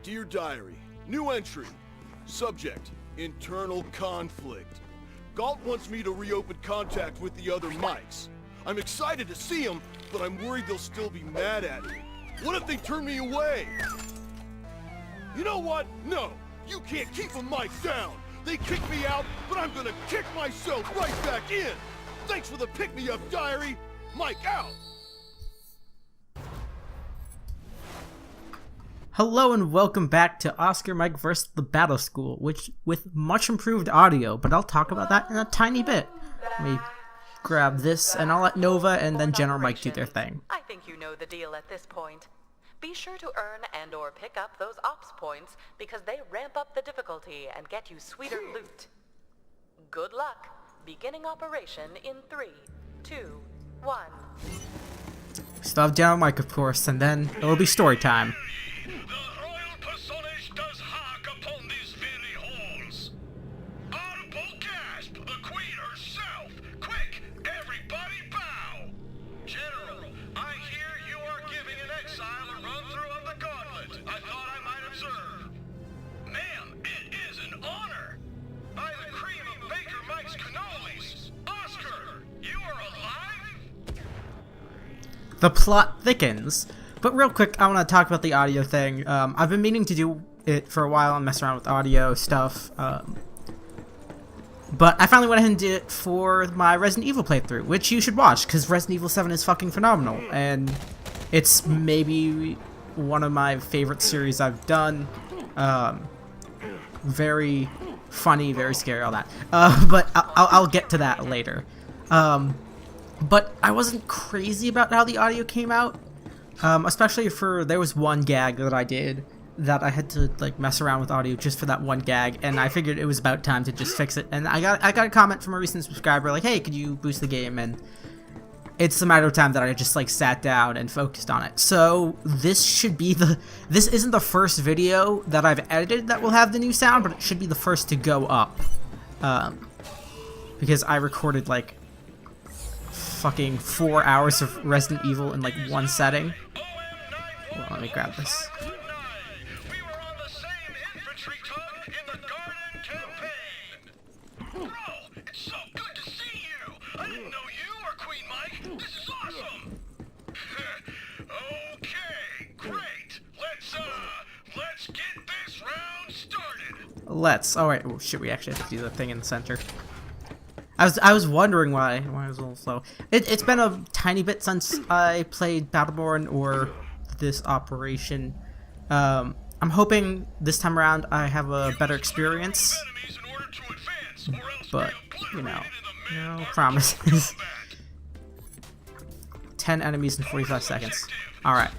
Dear Diary, new entry. Subject, internal conflict. Galt wants me to reopen contact with the other mics. I'm excited to see them, but I'm worried they'll still be mad at me. What if they turn me away? You know what? No, you can't keep a mic down. They kicked me out, but I'm gonna kick myself right back in. Thanks for the pick-me-up, Diary. Mike out. Hello and welcome back to Oscar Mike vs. the Battle School, which with much improved audio, but I'll talk about that in a tiny bit. Let me grab this and I'll let Nova and then General Mike do their thing. I think you know the deal at this point. Be sure to earn and or pick up those ops points because they ramp up the difficulty and get you sweeter loot. Good luck. Beginning operation in 3, 2, 1. Still have General Mike, of course, and then it'll be story time. The royal personage does hark upon these very halls. Audible gasp, the queen herself. Quick, everybody bow. General, I hear you are giving an exile a run-through of the gauntlet. I thought I might observe. Ma'am, it is an honor. By the cream of Baker Mike's cannolis. Oscar, you are alive? The plot thickens. But real quick, I want to talk about the audio thing. I've been meaning to do it for a while and mess around with audio stuff. But I finally went ahead and did it for my Resident Evil playthrough, which you should watch, because Resident Evil 7 is fucking phenomenal. And it's maybe one of my favorite series I've done. Very funny, very scary, all that. But I'll get to that later. But I wasn't crazy about how the audio came out. Especially there was one gag that I did that I had to like mess around with audio just for that one gag, and I figured it was about time to just fix it. And I got a comment from a recent subscriber like, "Hey, could you boost the game?" And it's a matter of time that I just like sat down and focused on it. So this isn't the first video that I've edited that will have the new sound, but it should be the first to go up, because I recorded like fucking 4 hours of Resident Evil in like one setting. Hold on, let me grab this. We were on the same infantry tug in the Garden campaign. Bro, it's so good to see you. I didn't know you were Queen Mike. This is awesome. Okay, great. Let's get this round started. All right. Oh shit, we actually have to do the thing in the center. I was wondering why it was a little slow. It's been a tiny bit since I played Battleborn or this operation. I'm hoping this time around I have a better experience. But, you know, no promises. 10 enemies in 45 seconds. Alright.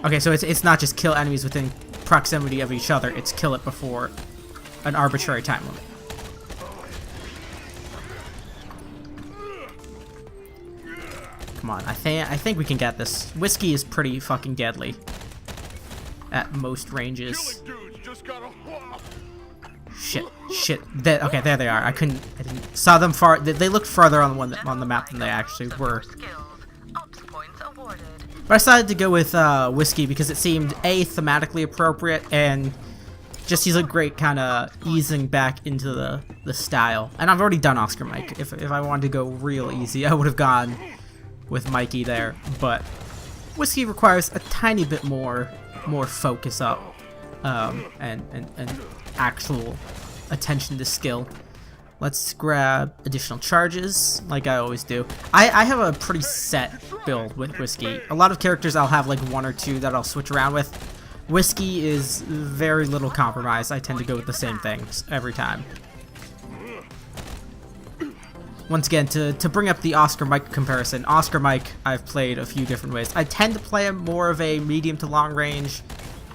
Okay, so it's not just kill enemies within proximity of each other, it's kill it before an arbitrary time limit. Come on, I think we can get this. Whiskey is pretty fucking deadly at most ranges. Shit. Okay, there they are. I didn't saw them far. They looked farther on the map than they actually were. But I decided to go with Whiskey because it seemed A, thematically appropriate, and just he's a great kind of easing back into the style. And I've already done Oscar Mike. If I wanted to go real easy, I would have gone with Mikey there. But Whiskey requires a tiny bit more focus up and actual attention to skill. Let's grab additional charges, like I always do. I have a pretty set build with Whiskey. A lot of characters I'll have like one or two that I'll switch around with. Whiskey is very little compromise. I tend to go with the same things every time. Once again, to bring up the Oscar Mike comparison, Oscar Mike I've played a few different ways. I tend to play him more of a medium to long range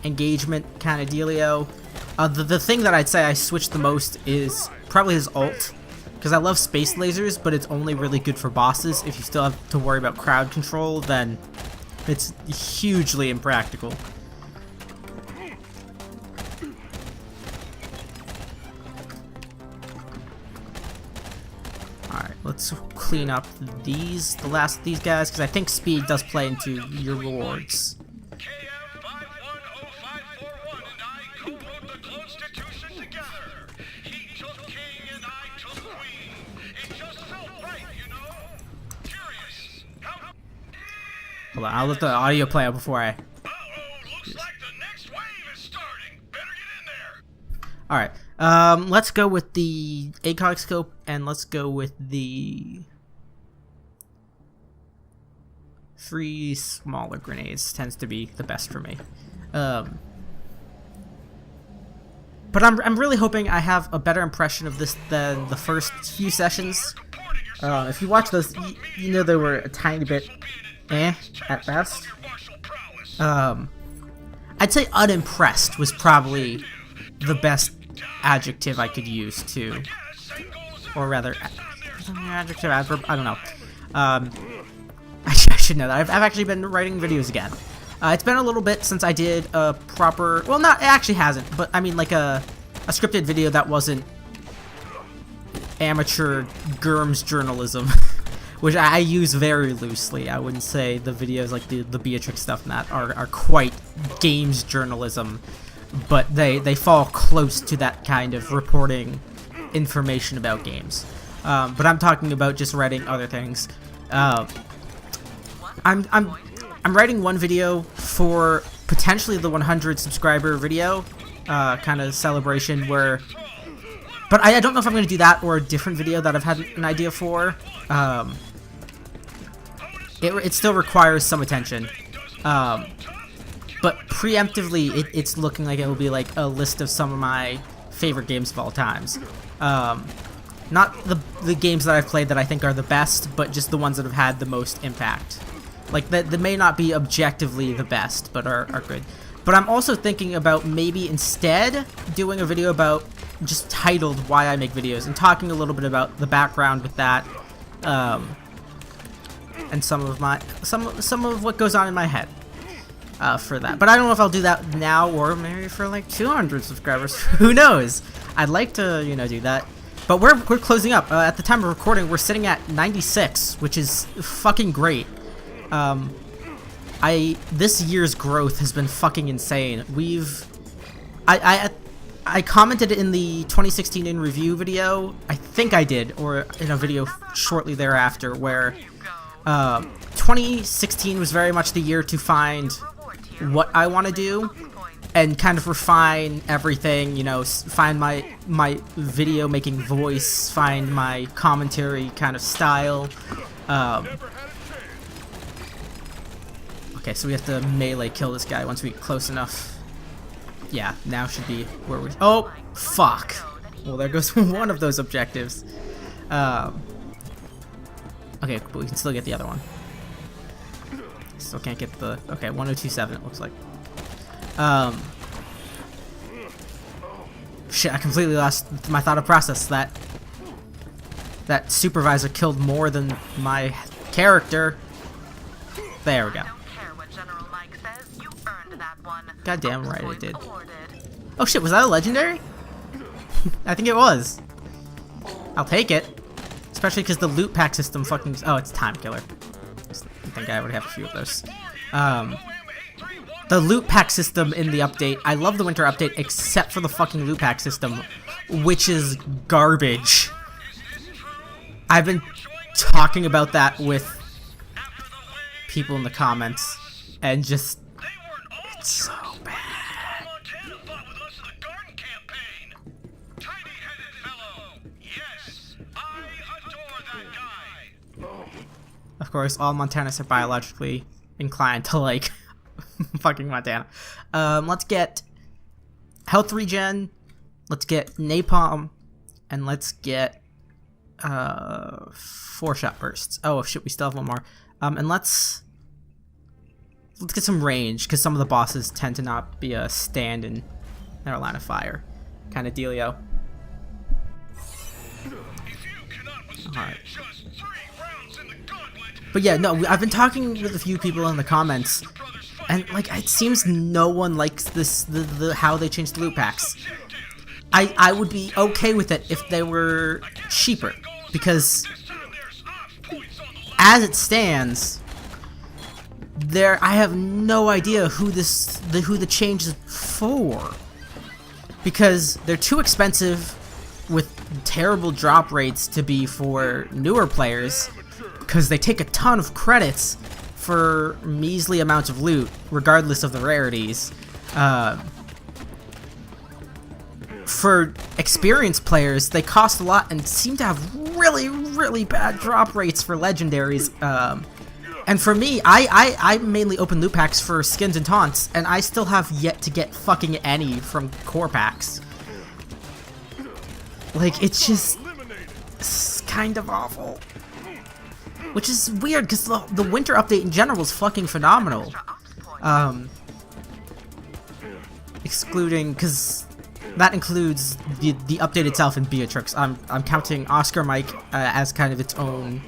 engagement kind of dealio. The thing that I'd say I switch the most is probably his ult, because I love space lasers, but it's only really good for bosses. If you still have to worry about crowd control, then it's hugely impractical. let's clean up the last of these guys, because I think speed does play into your rewards. KF510541 and I co-wrote the Constitution together. He took king and I took queen. It just felt right, you know? Curious. How... Hold on, I'll let the audio play out before I... Uh-oh, looks like the next wave is starting. Better get in there. Alright, let's go with the ACOG scope, and let's go with the 3 smaller grenades. Tends to be the best for me. But I'm really hoping I have a better impression of this than the first few sessions. If you watch those, you know they were a tiny bit at best. I'd say unimpressed was probably the best adjective I could use to, or rather, adjective, adverb, I don't know. I should know that. I've actually been writing videos again. It's been a little bit since I did a proper, well, not, it actually hasn't, but I mean like a scripted video that wasn't amateur GURMS journalism, which I use very loosely. I wouldn't say the videos like the Beatrix stuff and that are quite games journalism, but they fall close to that kind of reporting information about games. But I'm talking about just writing other things. I'm writing one video for potentially the 100 subscriber video kind of celebration where, but I don't know if I'm going to do that or a different video that I've had an idea for. It still requires some attention. But preemptively, it's looking like it will be like a list of some of my favorite games of all times. Not the games that I've played that I think are the best, but just the ones that have had the most impact. Like, that may not be objectively the best, but are good. But I'm also thinking about maybe instead doing a video about, just titled Why I Make Videos, and talking a little bit about the background with that, and some of what goes on in my head. For that. But I don't know if I'll do that now or maybe for like 200 subscribers. Who knows? I'd like to, you know, do that. But we're closing up. At the time of recording, we're sitting at 96, which is fucking great. This year's growth has been fucking insane. I commented in the 2016 in review video. I think I did, or in a video shortly thereafter, where 2016 was very much the year to find what I want to do and kind of refine everything, you know, find my video making voice, find my commentary kind of style. Okay, so we have to melee kill this guy once we get close enough. Yeah, now should be where we... Oh, fuck. Well, there goes one of those objectives. Okay, but we can still get the other one. Still can't get the... Okay, 1027 it looks like. Shit, I completely lost my thought process. That supervisor killed more than my character. There we go. Goddamn right it did. Oh shit, was that a legendary? I think it was. I'll take it. Especially because the loot pack system fucking... Oh, it's time killer. I think I already have a few of those. The loot pack system in the update, I love the winter update except for the fucking loot pack system, which is garbage. I've been talking about that with people in the comments, and just, it's so bad. Of course, all Montanists are biologically inclined to like fucking Montana. Let's get health regen, let's get napalm, and let's get 4-shot bursts. Oh shit, we still have one more. And let's get some range, because some of the bosses tend to not be a stand in their line of fire kind of dealio. Alright. But yeah, no, I've been talking with a few people in the comments, and like it seems no one likes this the how they changed the loot packs. I would be okay with it if they were cheaper, because as it stands, I have no idea who the change is for, because they're too expensive with terrible drop rates to be for newer players, because they take a ton of credits for measly amounts of loot, regardless of the rarities. For experienced players, they cost a lot and seem to have really, really bad drop rates for legendaries. And for me, I mainly open loot packs for skins and taunts, and I still have yet to get fucking any from core packs. Like, it's kind of awful. Which is weird, because the winter update in general is fucking phenomenal. Excluding, because that includes the update itself in Beatrix. I'm counting Oscar Mike as kind of its own.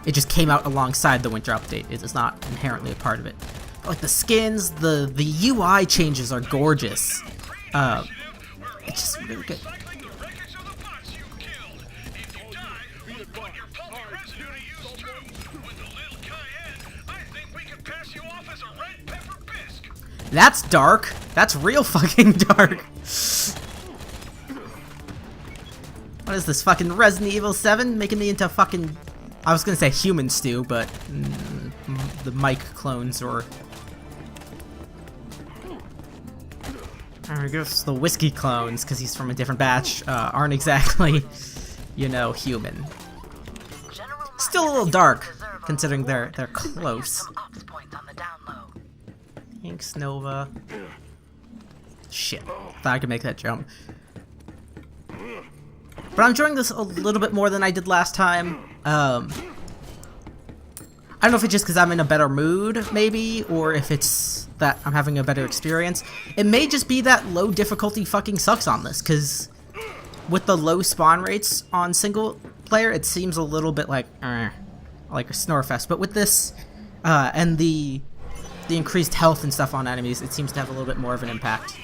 It just came out alongside the winter update. It is not inherently a part of it. But like the skins, the UI changes are gorgeous. It's just really good. That's dark. That's real fucking dark. What is this, fucking Resident Evil 7? Making me into fucking... I was gonna say human stew, but... the Mike clones, or... I guess the whiskey clones, because he's from a different batch, aren't exactly, you know, human. Still a little dark, considering they're close. Thanks, Nova. Shit. Thought I could make that jump. But I'm enjoying this a little bit more than I did last time. I don't know if it's just because I'm in a better mood, maybe, or if it's that I'm having a better experience. It may just be that low difficulty fucking sucks on this, because with the low spawn rates on single player, it seems a little bit like a Snorefest. But with this, and the increased health and stuff on enemies, it seems to have a little bit more of an impact.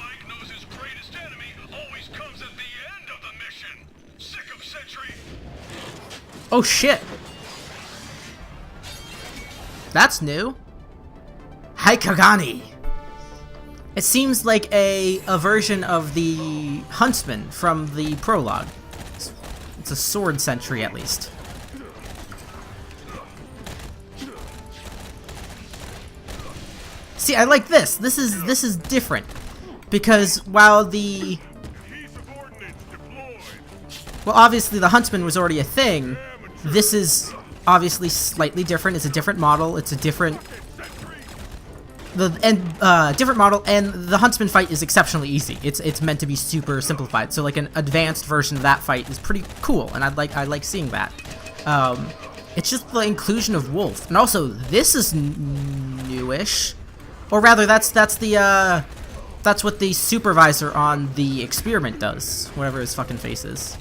Oh shit! That's new. Haikagani! It seems like a version of the Huntsman from the prologue. It's a sword sentry, at least. See, I like this. This is different, because while the... Well, obviously the Huntsman was already a thing. This is obviously slightly different. It's a different model. It's a different... different model, and the Huntsman fight is exceptionally easy. It's meant to be super simplified. So like an advanced version of that fight is pretty cool, and I like seeing that. It's just the inclusion of Wolf, and also this is newish, or rather that's what the supervisor on the experiment does, whatever his fucking face is.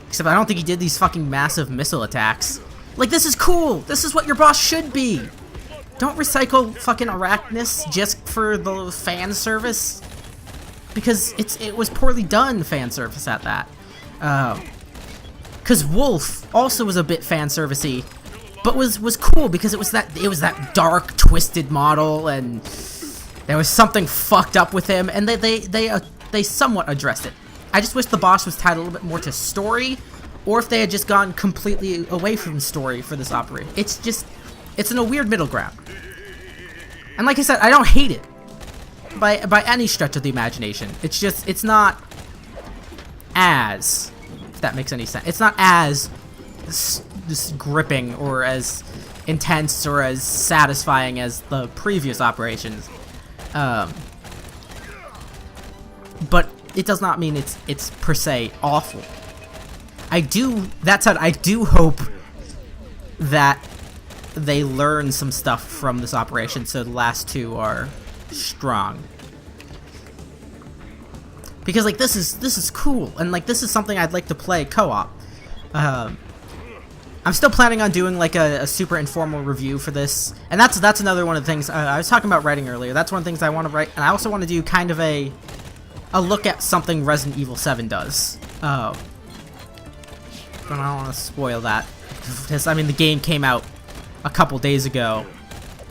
Except I don't think he did these fucking massive missile attacks. Like, this is cool! This is what your boss should be! Don't recycle fucking Arachnus just for the fan service. Because it was poorly done fan service at that. Cause Wolf also was a bit fan servicey, but was cool because it was that dark, twisted model, and there was something fucked up with him, and they somewhat addressed it. I just wish the boss was tied a little bit more to story, or if they had just gone completely away from story for this operation. It's in a weird middle ground. And like I said, I don't hate it by any stretch of the imagination. It's just, it's not as, if that makes any sense. It's not as this gripping or as intense or as satisfying as the previous operations. But it does not mean it's per se awful. That said, I do hope that they learn some stuff from this operation, so the last two are strong. Because like this is cool, and like this is something I'd like to play co-op. I'm still planning on doing like a super informal review for this, and that's another one of the things I was talking about writing earlier. That's one of the things I want to write, and I also want to do kind of a look at something Resident Evil 7 does. But I don't want to spoil that because I mean the game came out a couple days ago,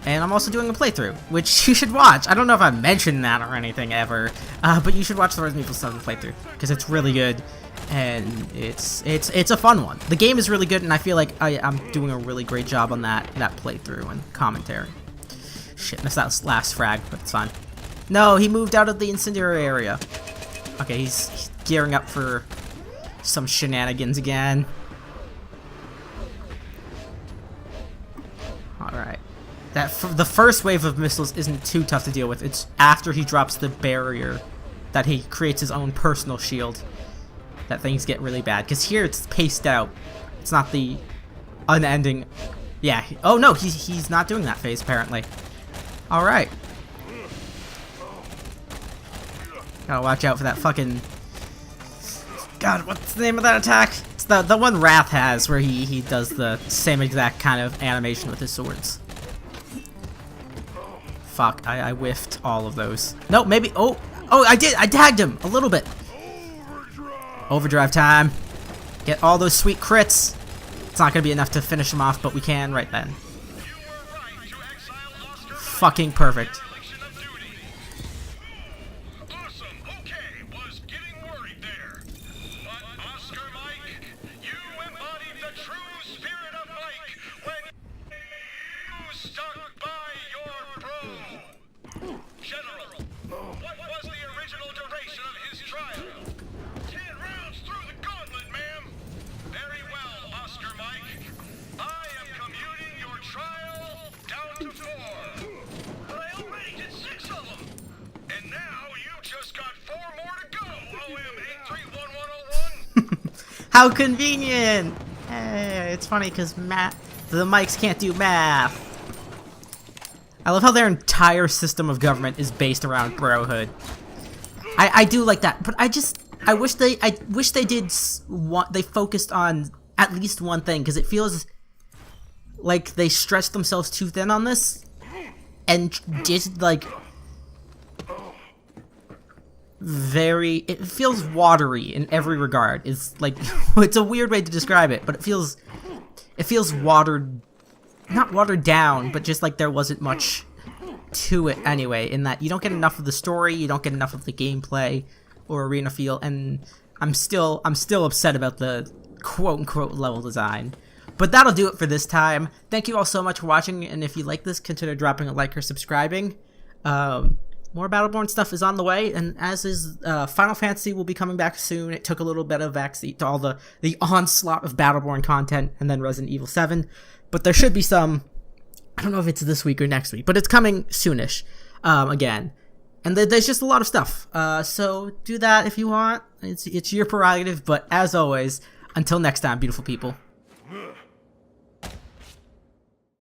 and I'm also doing a playthrough, which you should watch. I don't know if I've mentioned that or anything ever, but you should watch the Resident Evil 7 playthrough because it's really good, and it's a fun one. The game is really good, and I feel like I'm doing a really great job on that playthrough and commentary. Shit, missed that last frag, but it's fine. No, he moved out of the incendiary area. Okay, he's gearing up for some shenanigans again. Alright. The first wave of missiles isn't too tough to deal with. It's after he drops the barrier that he creates his own personal shield that things get really bad. Because here it's paced out. It's not the unending... Yeah. Oh no, he's not doing that phase apparently. Alright. Gotta watch out for that fucking... God, what's the name of that attack? It's the one Wrath has, where he does the same exact kind of animation with his swords. Fuck, I whiffed all of those. No, maybe... Oh, I did! I tagged him! A little bit! Overdrive time. Get all those sweet crits. It's not gonna be enough to finish him off, but we can right then. Fucking perfect. How convenient! Hey, it's funny because the mics can't do math. I love how their entire system of government is based around brohood. I do like that, but I wish they did they focused on at least one thing, because it feels like they stretched themselves too thin on this and just like it feels watery in every regard. It's like it's a weird way to describe it, but it feels watered, not watered down, but just like there wasn't much to it anyway, in that you don't get enough of the story, you don't get enough of the gameplay or arena feel, and I'm still upset about the quote-unquote level design. But that'll do it for this time. Thank you all so much for watching, and if you like this, consider dropping a like or subscribing. More Battleborn stuff is on the way, and as is Final Fantasy will be coming back soon. It took a little bit of backseat to all the onslaught of Battleborn content, and then Resident Evil 7. But there should be some, I don't know if it's this week or next week, but it's coming soonish again. And there's just a lot of stuff. So do that if you want. It's your prerogative, but as always, until next time, beautiful people.